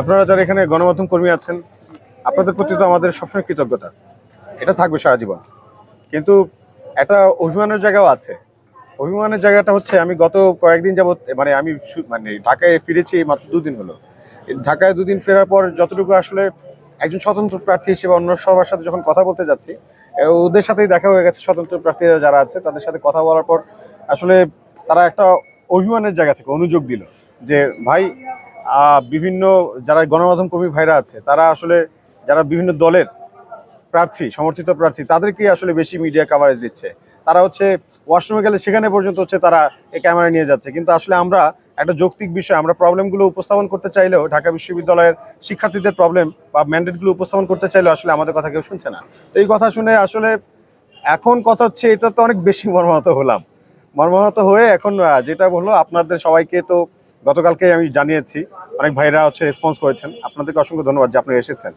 আপনারা যারা এখানে গণমাধ্যম কর্মী আছেন, আপনাদের প্রতি তো আমাদের সবসময় কৃতজ্ঞতা, এটা থাকবে সারা জীবন। কিন্তু একটা অভিমানের জায়গাও আছে। অভিমানের জায়গাটা হচ্ছে, আমি গত কয়েকদিন যাবত মানে আমি মানে ঢাকায় ফিরেছি মাত্র 2 দিন হলো। ঢাকায় 2 দিন ফেরার পর যতটুকু আসলে একজন স্বতন্ত্র প্রার্থী হিসেবে অন্য সবার সাথে যখন কথা বলতে যাচ্ছি, ওদের সাথেই দেখা হয়ে গেছে। স্বতন্ত্র প্রার্থীরা যারা আছে তাদের সাথে কথা বলার পর আসলে তারা একটা অভিমানের জায়গা থেকে অনুযোগ দিল যে ভাই, বিভিন্ন যারা গণমাধ্যম কর্মী ভাইরা আছে, তারা আসলে যারা বিভিন্ন দলের প্রার্থী, সমর্থিত প্রার্থী, তাদেরকে আসলে বেশি মিডিয়া কাভারেজ দিচ্ছে। তারা হচ্ছে ওয়াশরুমে গেলে সেখানে পর্যন্ত হচ্ছে তারা এই ক্যামেরা নিয়ে যাচ্ছে। কিন্তু আসলে আমরা একটা যৌক্তিক বিষয়, আমরা প্রবলেমগুলো উপস্থাপন করতে চাইলেও, ঢাকা বিশ্ববিদ্যালয়ের শিক্ষার্থীদের প্রবলেম বা ম্যান্ডেটগুলো উপস্থাপন করতে চাইলেও আসলে আমাদের কথা কেউ শুনছে না। তো এই কথা শুনে আসলে এখন কথা হচ্ছে, এটা তো অনেক বেশি মর্মাহত হলাম। মর্মাহত হয়ে এখন যেটা বললো, আপনাদের সবাইকে তো গতকালকে আমি জানিয়েছি, অনেক ভাইরা হচ্ছে রেসপন্স করেছেন। আপনাদেরকে অসংখ্য ধন্যবাদ যে আপনারা এসেছেন।